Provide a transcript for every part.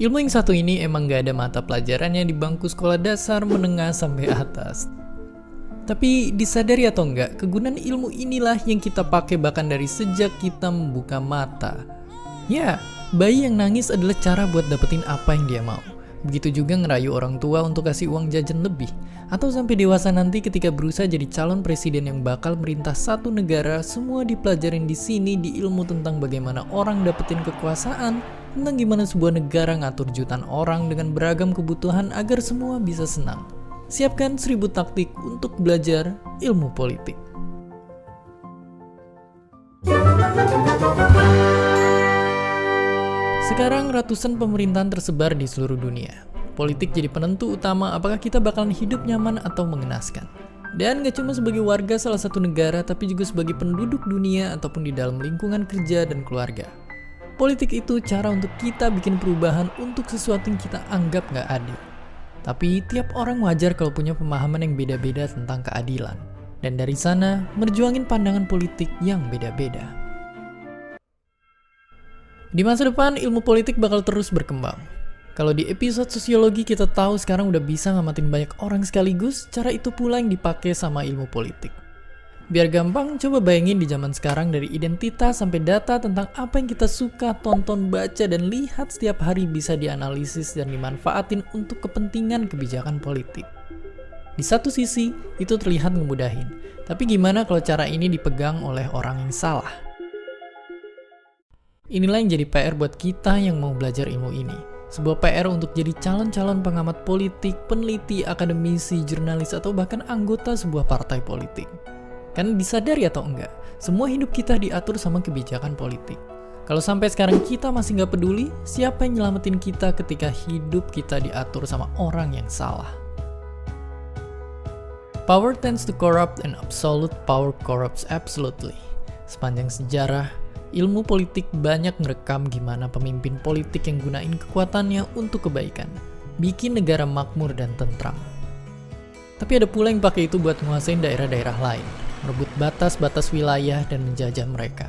Ilmu yang satu ini emang gak ada mata pelajarannya di bangku sekolah dasar, menengah, sampai atas. Tapi disadari atau enggak, kegunaan ilmu inilah yang kita pakai bahkan dari sejak kita membuka mata. Ya, bayi yang nangis adalah cara buat dapetin apa yang dia mau. Begitu juga ngerayu orang tua untuk kasih uang jajan lebih. Atau sampai dewasa nanti ketika berusaha jadi calon presiden yang bakal merintah satu negara, semua dipelajarin di sini di ilmu tentang bagaimana orang dapetin kekuasaan, tentang gimana sebuah negara ngatur jutaan orang dengan beragam kebutuhan agar semua bisa senang. Siapkan 1000 taktik untuk belajar ilmu politik. Sekarang ratusan pemerintahan tersebar di seluruh dunia. Politik jadi penentu utama apakah kita bakalan hidup nyaman atau mengenaskan. Dan gak cuma sebagai warga salah satu negara, tapi juga sebagai penduduk dunia ataupun di dalam lingkungan kerja dan keluarga. Politik itu cara untuk kita bikin perubahan untuk sesuatu yang kita anggap gak adil. Tapi tiap orang wajar kalau punya pemahaman yang beda-beda tentang keadilan. Dan dari sana, merjuangin pandangan politik yang beda-beda. Di masa depan, ilmu politik bakal terus berkembang. Kalau di episode sosiologi kita tahu sekarang udah bisa ngamatin banyak orang sekaligus, cara itu pula yang dipakai sama ilmu politik. Biar gampang, coba bayangin di zaman sekarang dari identitas sampai data tentang apa yang kita suka, tonton, baca, dan lihat setiap hari bisa dianalisis dan dimanfaatin untuk kepentingan kebijakan politik. Di satu sisi, itu terlihat ngemudahin. Tapi gimana kalau cara ini dipegang oleh orang yang salah? Inilah yang jadi PR buat kita yang mau belajar ilmu ini. Sebuah PR untuk jadi calon-calon pengamat politik, peneliti, akademisi, jurnalis, atau bahkan anggota sebuah partai politik. Kan disadari atau enggak, semua hidup kita diatur sama kebijakan politik. Kalau sampai sekarang kita masih nggak peduli, siapa yang nyelamatin kita ketika hidup kita diatur sama orang yang salah? Power tends to corrupt and absolute power corrupts absolutely. Sepanjang sejarah, ilmu politik banyak ngerekam gimana pemimpin politik yang gunain kekuatannya untuk kebaikan, bikin negara makmur dan tentram. Tapi ada pula yang pakai itu buat nguasain daerah-daerah lain, merebut batas-batas wilayah dan menjajah mereka.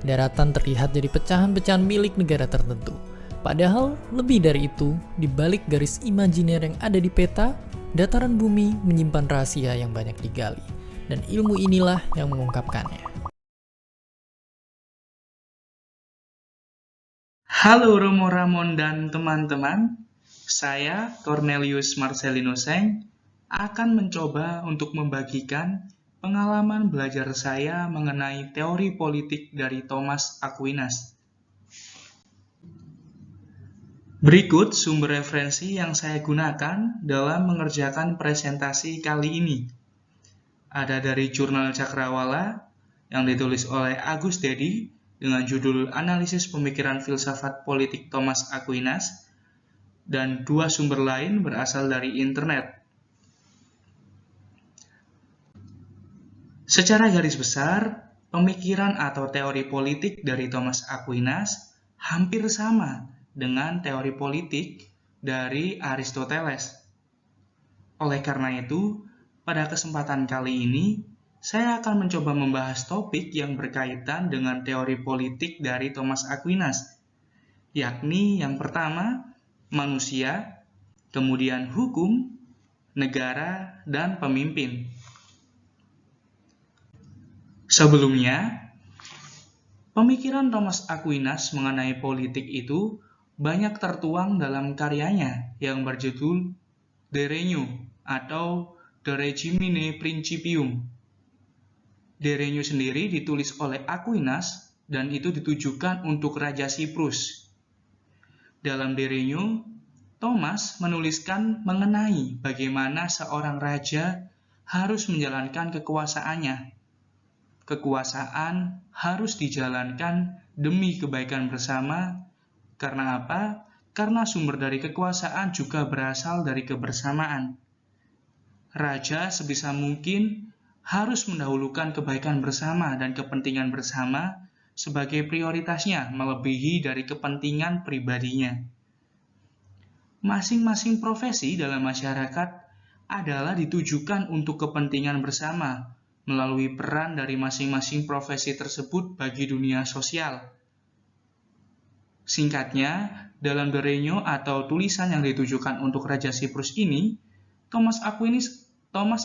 Daratan terlihat jadi pecahan-pecahan milik negara tertentu. Padahal, lebih dari itu, di balik garis imajiner yang ada di peta, dataran bumi menyimpan rahasia yang banyak digali. Dan ilmu inilah yang mengungkapkannya. Halo Romo Ramon dan teman-teman, saya Cornelius Marcelino Seng akan mencoba untuk membagikan pengalaman belajar saya mengenai teori politik dari Thomas Aquinas. Berikut sumber referensi yang saya gunakan dalam mengerjakan presentasi kali ini. Ada dari Jurnal Cakrawala yang ditulis oleh Agus Dedi dengan judul Analisis Pemikiran Filsafat Politik Thomas Aquinas, dan 2 sumber lain berasal dari internet. Secara garis besar, pemikiran atau teori politik dari Thomas Aquinas hampir sama dengan teori politik dari Aristoteles. Oleh karena itu, pada kesempatan kali ini, saya akan mencoba membahas topik yang berkaitan dengan teori politik dari Thomas Aquinas, yakni yang pertama, manusia, kemudian hukum, negara, dan pemimpin. Sebelumnya, pemikiran Thomas Aquinas mengenai politik itu banyak tertuang dalam karyanya yang berjudul De Regno atau De Regimine Principium. De Regno sendiri ditulis oleh Aquinas dan itu ditujukan untuk Raja Siprus. Dalam De Regno, Thomas menuliskan mengenai bagaimana seorang raja harus menjalankan kekuasaannya. Kekuasaan harus dijalankan demi kebaikan bersama. Karena apa? Karena sumber dari kekuasaan juga berasal dari kebersamaan. Raja sebisa mungkin harus mendahulukan kebaikan bersama dan kepentingan bersama sebagai prioritasnya melebihi dari kepentingan pribadinya. Masing-masing profesi dalam masyarakat adalah ditujukan untuk kepentingan bersama melalui peran dari masing-masing profesi tersebut bagi dunia sosial. Singkatnya, dalam The Reign atau tulisan yang ditujukan untuk Raja Siprus ini, Thomas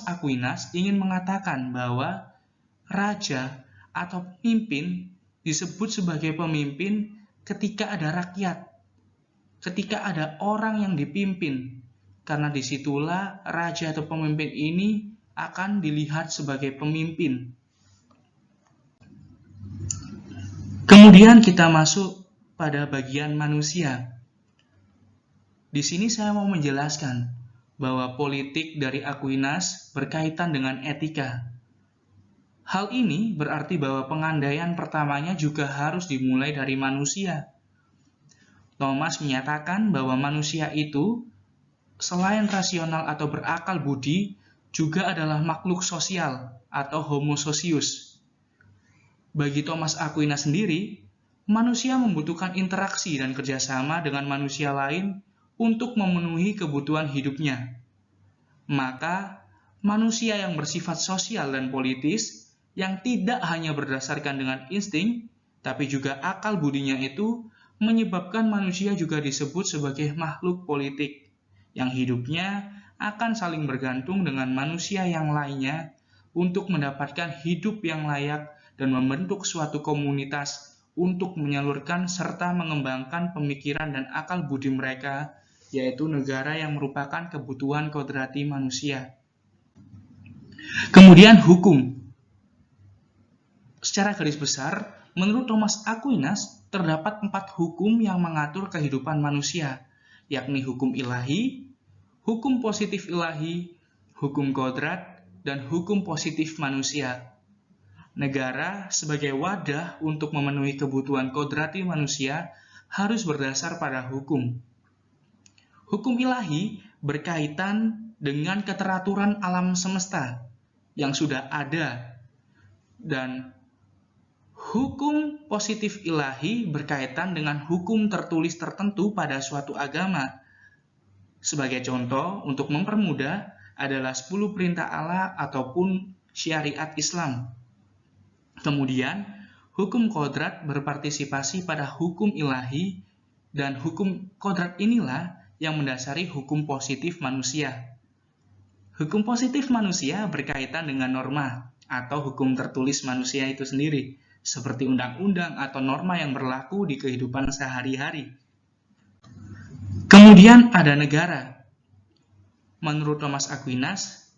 Aquinas ingin mengatakan bahwa raja atau pemimpin disebut sebagai pemimpin ketika ada rakyat, ketika ada orang yang dipimpin, karena disitulah raja atau pemimpin ini akan dilihat sebagai pemimpin. Kemudian kita masuk pada bagian manusia. Di sini saya mau menjelaskan bahwa politik dari Aquinas berkaitan dengan etika. Hal ini berarti bahwa pengandaian pertamanya juga harus dimulai dari manusia. Thomas menyatakan bahwa manusia itu, selain rasional atau berakal budi, juga adalah makhluk sosial atau homo socius. Bagi Thomas Aquinas sendiri, manusia membutuhkan interaksi dan kerjasama dengan manusia lain untuk memenuhi kebutuhan hidupnya. Maka, manusia yang bersifat sosial dan politis, yang tidak hanya berdasarkan dengan insting, tapi juga akal budinya itu, menyebabkan manusia juga disebut sebagai makhluk politik, yang hidupnya akan saling bergantung dengan manusia yang lainnya untuk mendapatkan hidup yang layak dan membentuk suatu komunitas untuk menyalurkan serta mengembangkan pemikiran dan akal budi mereka, yaitu negara yang merupakan kebutuhan kodrati manusia. Kemudian hukum. Secara garis besar, menurut Thomas Aquinas, terdapat 4 hukum yang mengatur kehidupan manusia, yakni hukum ilahi, hukum positif ilahi, hukum kodrat, dan hukum positif manusia. Negara sebagai wadah untuk memenuhi kebutuhan kodrati manusia harus berdasar pada hukum. Hukum ilahi berkaitan dengan keteraturan alam semesta yang sudah ada, dan hukum positif ilahi berkaitan dengan hukum tertulis tertentu pada suatu agama. Sebagai contoh, untuk mempermudah adalah 10 perintah Allah ataupun syariat Islam. Kemudian, hukum kodrat berpartisipasi pada hukum ilahi, dan hukum kodrat inilah yang mendasari hukum positif manusia. Hukum positif manusia berkaitan dengan norma atau hukum tertulis manusia itu sendiri, seperti undang-undang atau norma yang berlaku di kehidupan sehari-hari. Kemudian ada negara. Menurut Thomas Aquinas,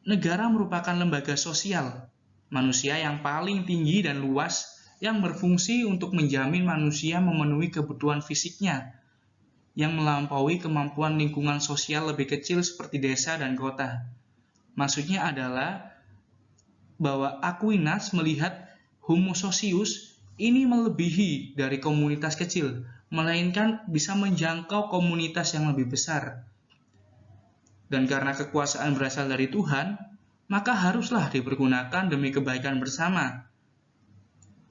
negara merupakan lembaga sosial, manusia yang paling tinggi dan luas yang berfungsi untuk menjamin manusia memenuhi kebutuhan fisiknya, yang melampaui kemampuan lingkungan sosial lebih kecil seperti desa dan kota. Maksudnya adalah bahwa Aquinas melihat homo socius ini melebihi dari komunitas kecil, melainkan bisa menjangkau komunitas yang lebih besar. Dan karena kekuasaan berasal dari Tuhan, maka haruslah dipergunakan demi kebaikan bersama.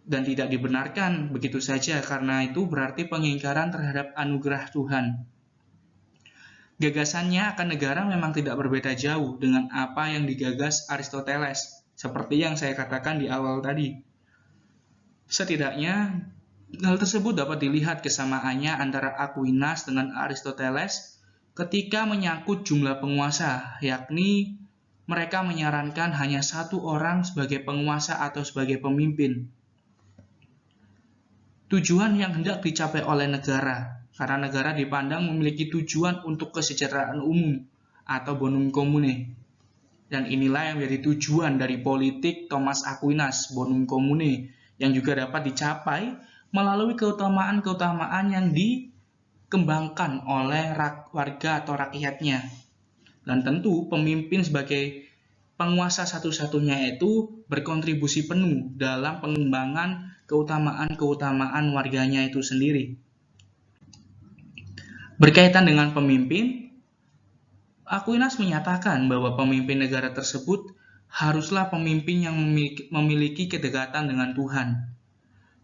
Dan tidak dibenarkan begitu saja, karena itu berarti pengingkaran terhadap anugerah Tuhan. Gagasannya akan negara memang tidak berbeda jauh dengan apa yang digagas Aristoteles, seperti yang saya katakan di awal tadi. Setidaknya, hal tersebut dapat dilihat kesamaannya antara Aquinas dengan Aristoteles ketika menyangkut jumlah penguasa, yakni mereka menyarankan hanya 1 orang sebagai penguasa atau sebagai pemimpin. Tujuan yang hendak dicapai oleh negara, karena negara dipandang memiliki tujuan untuk kesejahteraan umum atau bonum commune. Dan inilah yang menjadi tujuan dari politik Thomas Aquinas, bonum commune, yang juga dapat dicapai melalui keutamaan-keutamaan yang dikembangkan oleh warga atau rakyatnya. Dan tentu pemimpin sebagai penguasa satu-satunya itu berkontribusi penuh dalam pengembangan keutamaan-keutamaan warganya itu sendiri. Berkaitan dengan pemimpin, Aquinas menyatakan bahwa pemimpin negara tersebut haruslah pemimpin yang memiliki kedekatan dengan Tuhan.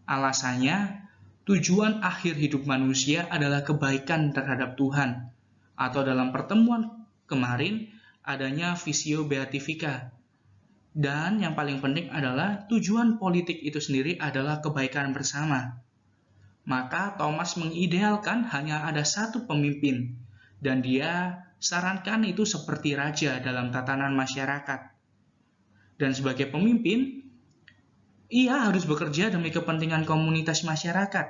Alasannya, tujuan akhir hidup manusia adalah kebaikan terhadap Tuhan. Atau dalam pertemuan kemarin, adanya visio beatifica. Dan yang paling penting adalah tujuan politik itu sendiri adalah kebaikan bersama. Maka Thomas mengidealkan hanya ada satu pemimpin, dan dia sarankan itu seperti raja dalam tatanan masyarakat. Dan sebagai pemimpin, ia harus bekerja demi kepentingan komunitas masyarakat,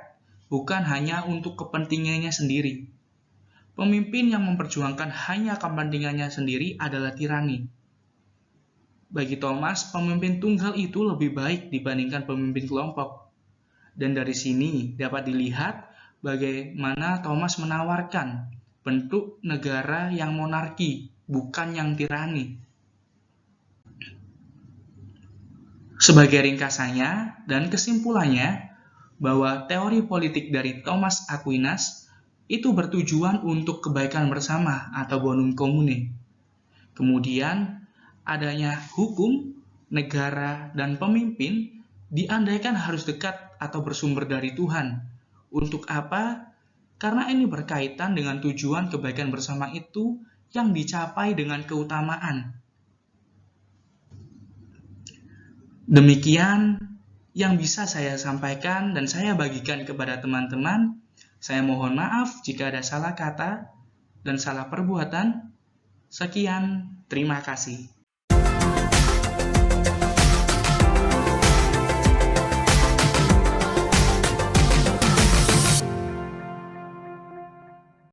bukan hanya untuk kepentingannya sendiri. Pemimpin yang memperjuangkan hanya kepentingannya sendiri adalah tirani. Bagi Thomas, pemimpin tunggal itu lebih baik dibandingkan pemimpin kelompok. Dan dari sini dapat dilihat bagaimana Thomas menawarkan bentuk negara yang monarki, bukan yang tirani. Sebagai ringkasannya dan kesimpulannya, bahwa teori politik dari Thomas Aquinas itu bertujuan untuk kebaikan bersama atau bonum commune. Kemudian, adanya hukum, negara, dan pemimpin diandaikan harus dekat atau bersumber dari Tuhan. Untuk apa? Karena ini berkaitan dengan tujuan kebaikan bersama itu yang dicapai dengan keutamaan. Demikian yang bisa saya sampaikan dan saya bagikan kepada teman-teman. Saya mohon maaf jika ada salah kata dan salah perbuatan. Sekian, terima kasih.